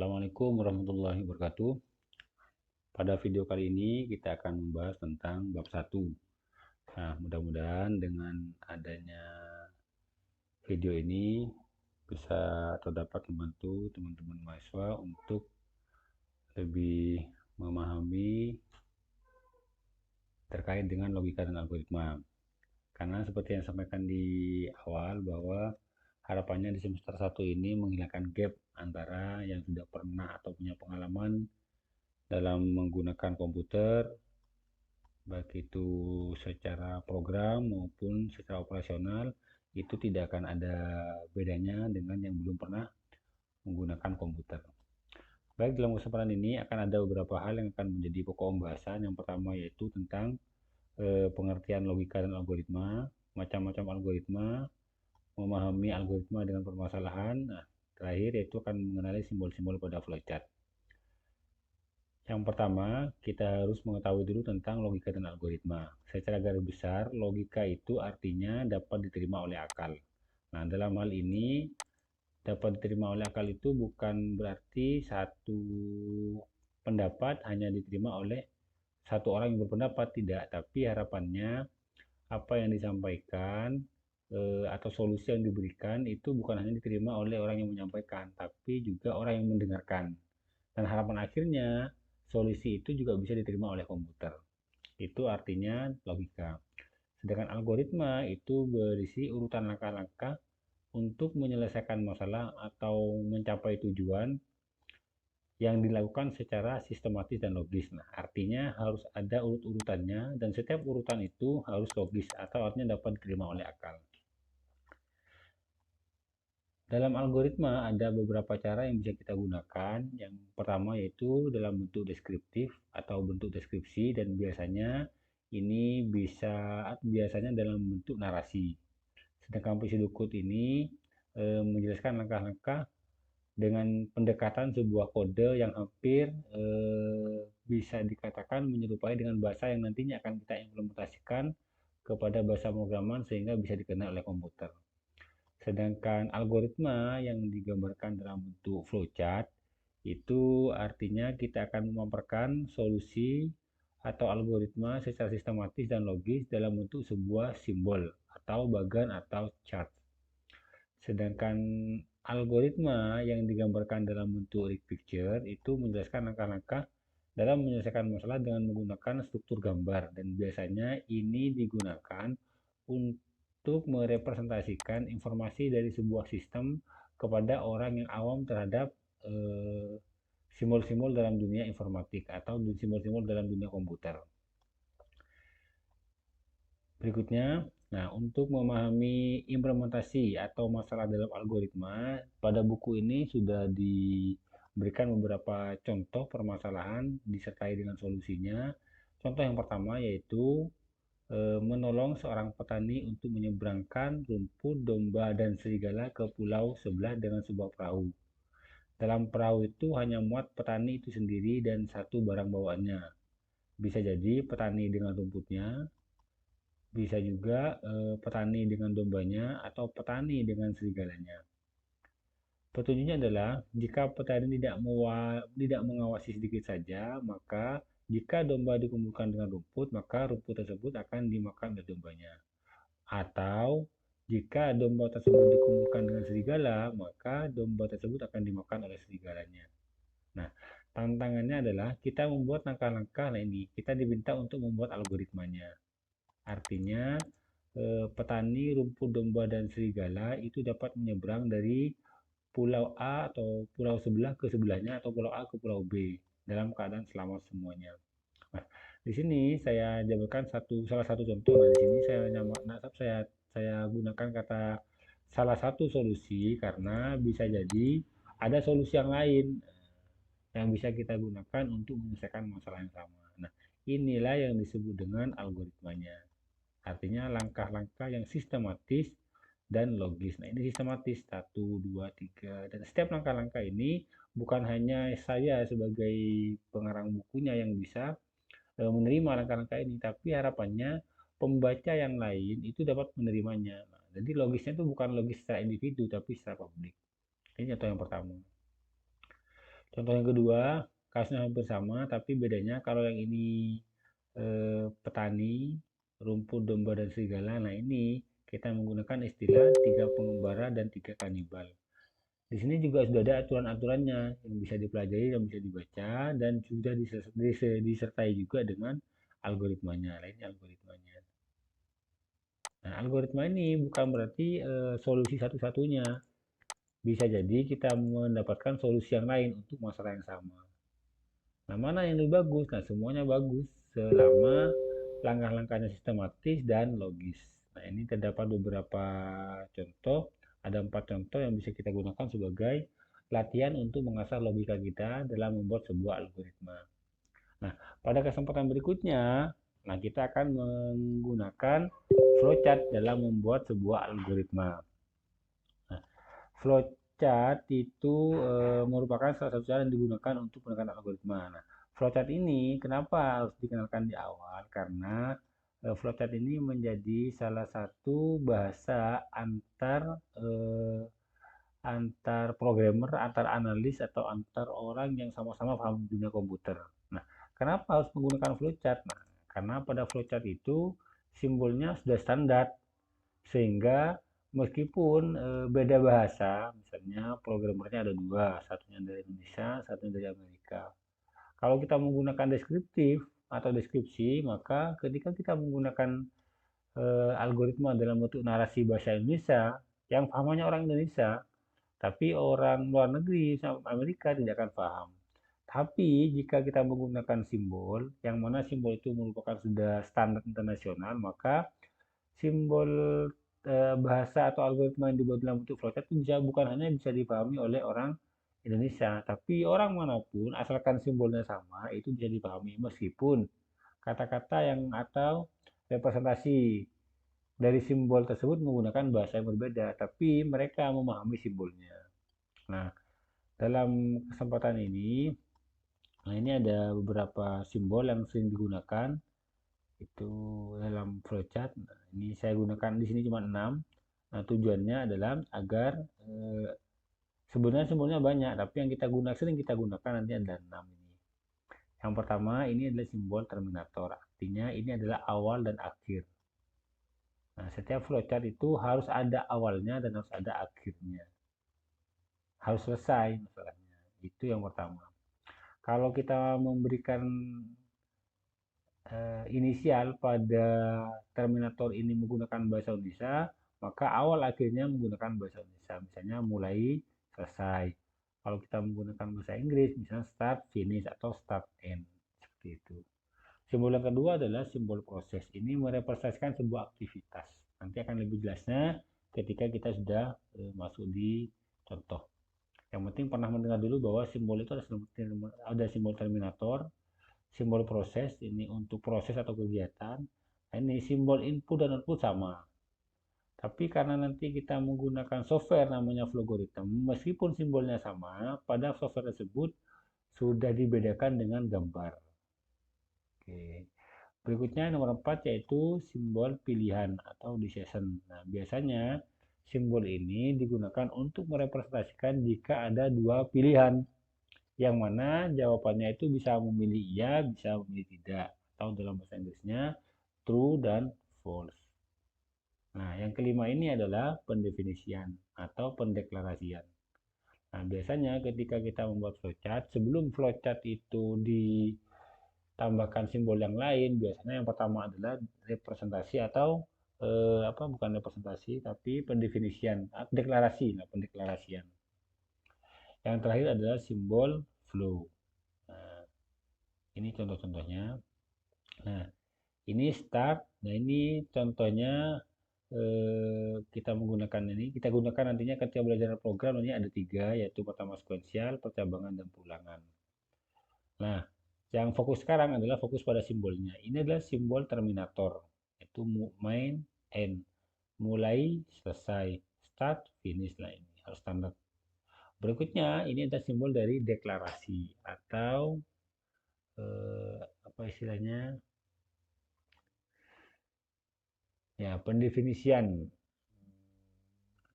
Assalamualaikum warahmatullahi wabarakatuh. Pada video kali ini kita akan membahas tentang bab 1. Nah, mudah-mudahan dengan adanya video ini bisa terdapat membantu teman-teman mahasiswa untuk lebih memahami terkait dengan logika dan algoritma. Karena seperti yang sampaikan di awal bahwa harapannya di semester 1 ini menghilangkan gap antara yang sudah pernah atau punya pengalaman dalam menggunakan komputer, baik itu secara program maupun secara operasional, itu tidak akan ada bedanya dengan yang belum pernah menggunakan komputer. Baik, dalam kesempatan ini akan ada beberapa hal yang akan menjadi pokok pembahasan. Yang pertama yaitu tentang pengertian logika dan algoritma, macam-macam algoritma, memahami algoritma dengan permasalahan. Nah, terakhir yaitu akan mengenali simbol-simbol pada flowchart. Yang pertama, kita harus mengetahui dulu tentang logika dan algoritma. Secara garis besar, logika itu artinya dapat diterima oleh akal. Nah, dalam hal ini, dapat diterima oleh akal itu bukan berarti satu pendapat hanya diterima oleh satu orang yang berpendapat, tidak. Tapi harapannya, apa yang disampaikan atau solusi yang diberikan itu bukan hanya diterima oleh orang yang menyampaikan, tapi juga orang yang mendengarkan. Dan harapan akhirnya, solusi itu juga bisa diterima oleh komputer. Itu artinya logika. Sedangkan algoritma itu berisi urutan langkah-langkah untuk menyelesaikan masalah atau mencapai tujuan yang dilakukan secara sistematis dan logis. Nah, artinya harus ada urut-urutannya dan setiap urutan itu harus logis atau artinya dapat diterima oleh akal. Dalam algoritma ada beberapa cara yang bisa kita gunakan. Yang pertama yaitu dalam bentuk deskriptif atau bentuk deskripsi, dan biasanya ini biasanya dalam bentuk narasi. Sedangkan pseudocode ini menjelaskan langkah-langkah dengan pendekatan sebuah kode yang hampir bisa dikatakan menyerupai dengan bahasa yang nantinya akan kita implementasikan kepada bahasa pemrograman sehingga bisa dikenal oleh komputer. Sedangkan algoritma yang digambarkan dalam bentuk flowchart itu artinya kita akan memaparkan solusi atau algoritma secara sistematis dan logis dalam bentuk sebuah simbol atau bagan atau chart. Sedangkan algoritma yang digambarkan dalam bentuk rig picture itu menjelaskan langkah-langkah dalam menyelesaikan masalah dengan menggunakan struktur gambar, dan biasanya ini digunakan untuk merepresentasikan informasi dari sebuah sistem kepada orang yang awam terhadap simbol-simbol dalam dunia informatik atau simbol-simbol dalam dunia komputer. Berikutnya, nah untuk memahami implementasi atau masalah dalam algoritma, pada buku ini sudah diberikan beberapa contoh permasalahan disertai dengan solusinya. Contoh yang pertama yaitu menolong seorang petani untuk menyeberangkan rumput, domba, dan serigala ke pulau sebelah dengan sebuah perahu. Dalam perahu itu hanya muat petani itu sendiri dan satu barang bawaannya. Bisa jadi petani dengan rumputnya, bisa juga petani dengan dombanya, atau petani dengan serigalanya. Petunjuknya adalah jika petani tidak mengawasi sedikit saja, maka jika domba dikumpulkan dengan rumput, maka rumput tersebut akan dimakan oleh dombanya. Atau jika domba tersebut dikumpulkan dengan serigala, maka domba tersebut akan dimakan oleh serigalanya. Nah, tantangannya adalah kita membuat langkah-langkah. Nah, ini kita diminta untuk membuat algoritmanya. Artinya, petani, rumput, domba, dan serigala itu dapat menyeberang dari pulau A atau pulau sebelah ke sebelahnya, atau pulau A ke pulau B dalam keadaan selamat semuanya. Nah, di sini saya jabarkan salah satu contoh. Nah, di sini saya gunakan kata salah satu solusi karena bisa jadi ada solusi yang lain yang bisa kita gunakan untuk menyelesaikan masalah yang sama. Nah, inilah yang disebut dengan algoritmanya. Artinya langkah-langkah yang sistematis dan logis. Nah, ini sistematis 1, 2, 3. Dan setiap langkah-langkah ini bukan hanya saya sebagai pengarang bukunya yang bisa menerima langkah-langkah ini, tapi harapannya pembaca yang lain itu dapat menerimanya. Nah, jadi logisnya itu bukan logis secara individu, tapi secara publik. Ini contoh yang pertama. Contoh yang kedua, kasusnya hampir sama, tapi bedanya kalau yang ini petani, rumput, domba, dan serigala. Nah ini kita menggunakan istilah 3 pengembara dan 3 kanibal. Di sini juga sudah ada aturan-aturannya yang bisa dipelajari dan bisa dibaca dan sudah disertai juga dengan algoritmanya. Lainnya algoritmanya. Nah, algoritma ini bukan berarti solusi satu-satunya. Bisa jadi kita mendapatkan solusi yang lain untuk masalah yang sama. Nah, mana yang lebih bagus? Nah, semuanya bagus selama langkah-langkahnya sistematis dan logis. Nah, ini terdapat beberapa contoh. Ada 4 contoh yang bisa kita gunakan sebagai latihan untuk mengasah logika kita dalam membuat sebuah algoritma. Nah, pada kesempatan berikutnya, nah kita akan menggunakan flowchart dalam membuat sebuah algoritma. Nah, flowchart itu merupakan salah satu cara yang digunakan untuk menentukan algoritma. Nah, flowchart ini kenapa harus dikenalkan di awal? Karena flowchart ini menjadi salah satu bahasa antar programmer, antar analis atau antar orang yang sama-sama paham dunia komputer. Nah, kenapa harus menggunakan flowchart? Nah, karena pada flowchart itu simbolnya sudah standar sehingga meskipun beda bahasa, misalnya programmernya ada dua, satunya dari Indonesia, satunya dari Amerika. Kalau kita menggunakan deskriptif atau deskripsi, maka ketika kita menggunakan algoritma dalam bentuk narasi bahasa Indonesia, yang pahamannya orang Indonesia, tapi orang luar negeri, Amerika tidak akan paham. Tapi jika kita menggunakan simbol, yang mana simbol itu merupakan sudah standar internasional, maka simbol bahasa atau algoritma yang dibuat dalam bentuk flowchart itu bukan hanya bisa dipahami oleh orang Indonesia, tapi orang manapun asalkan simbolnya sama itu bisa dipahami meskipun kata-kata yang atau representasi dari simbol tersebut menggunakan bahasa yang berbeda, tapi mereka memahami simbolnya. Nah, dalam kesempatan ini, nah ini ada beberapa simbol yang sering digunakan itu dalam flowchart. Nah, ini saya gunakan di sini cuma 6. Nah, tujuannya adalah agar sebenarnya simbolnya banyak, tapi yang kita gunakan sering kita gunakan nanti ada 6 ini. Yang pertama ini adalah simbol terminator, artinya ini adalah awal dan akhir. Nah, setiap flowchart itu harus ada awalnya dan harus ada akhirnya. Harus selesai masalahnya. Itu yang pertama. Kalau kita memberikan inisial pada terminator ini menggunakan bahasa Indonesia, maka awal akhirnya menggunakan bahasa Indonesia. Misalnya mulai, selesai. Kalau kita menggunakan bahasa Inggris, misalnya start, finish, atau start, end. Seperti itu. Simbol yang kedua adalah simbol proses. Ini merepresentasikan sebuah aktivitas. Nanti akan lebih jelasnya ketika kita sudah masuk di contoh. Yang penting pernah mendengar dulu bahwa simbol itu ada simbol terminator, simbol proses ini untuk proses atau kegiatan. Ini simbol input dan output sama. Tapi karena nanti kita menggunakan software namanya Flowgorithm, meskipun simbolnya sama, pada software tersebut sudah dibedakan dengan gambar. Oke. Berikutnya nomor 4 yaitu simbol pilihan atau decision. Nah, biasanya simbol ini digunakan untuk merepresentasikan jika ada dua pilihan yang mana jawabannya itu bisa memilih iya, bisa memilih tidak, atau dalam bahasa Inggrisnya true dan false. Nah, yang kelima ini adalah pendefinisian atau pendeklarasian. Nah, biasanya ketika kita membuat flowchart, sebelum flowchart itu ditambahkan simbol yang lain, biasanya yang pertama adalah representasi atau apa bukan representasi tapi pendefinisian, deklarasi, nah pendeklarasian. Yang terakhir adalah simbol flow. Nah, ini contoh-contohnya. Nah, ini start. Nah, ini contohnya kita menggunakan ini. Kita gunakan nantinya ketika belajar program ini ada 3, yaitu pertama sekuensial, percabangan, dan pulangan. Nah, yang fokus sekarang adalah fokus pada simbolnya. Ini adalah simbol terminator, yaitu main, end, mulai, selesai, start, finish. Nah, ini harus standar. Berikutnya, ini ada simbol dari deklarasi atau apa istilahnya? Ya, pendefinisian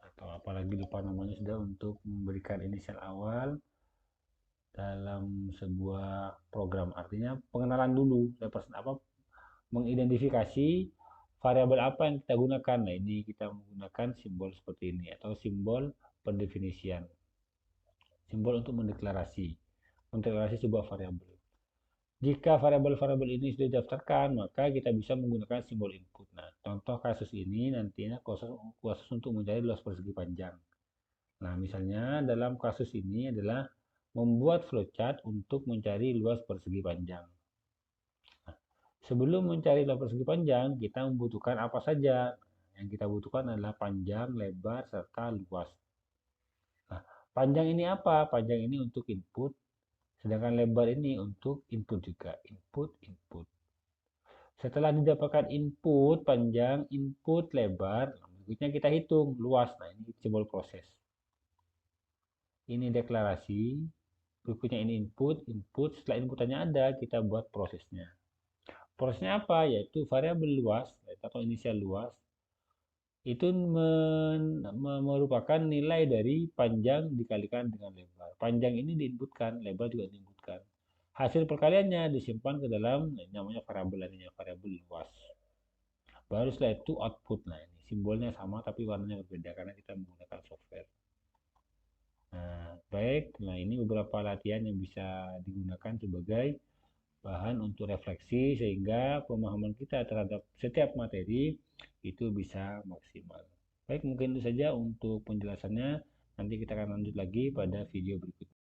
atau apalagi lupa namanya sudah untuk memberikan inisial awal, dalam sebuah program. Artinya pengenalan dulu, mengidentifikasi variabel apa yang kita gunakan. Nah, ini kita menggunakan simbol seperti ini atau simbol pendefinisian. Simbol untuk mendeklarasi sebuah variabel. Jika variabel-variabel ini sudah didaftarkan, maka kita bisa menggunakan simbol input. Nah, contoh kasus ini nantinya khusus untuk mencari luas persegi panjang. Nah, misalnya dalam kasus ini adalah membuat flowchart untuk mencari luas persegi panjang. Nah, sebelum mencari luas persegi panjang, kita membutuhkan apa saja? Yang kita butuhkan adalah panjang, lebar, serta luas. Nah, panjang ini apa? Panjang ini untuk input, sedangkan lebar ini untuk input juga. Input, input. Setelah didapatkan input panjang, input lebar, berikutnya kita hitung luas. Nah, ini simbol proses. Ini deklarasi, berikutnya ini input. Setelah inputannya ada, kita buat prosesnya. Prosesnya apa? Yaitu variabel luas atau inisial luas itu merupakan nilai dari panjang dikalikan dengan lebar. Panjang ini diinputkan, lebar juga diinputkan. Hasil perkaliannya disimpan ke dalam namanya variabel luas. Baru setelah itu output. Nah, ini simbolnya sama tapi warnanya berbeda karena kita menggunakan software. Nah, baik. Nah, ini beberapa latihan yang bisa digunakan sebagai bahan untuk refleksi sehingga pemahaman kita terhadap setiap materi itu bisa maksimal. Baik, mungkin itu saja untuk penjelasannya. Nanti kita akan lanjut lagi pada video berikutnya.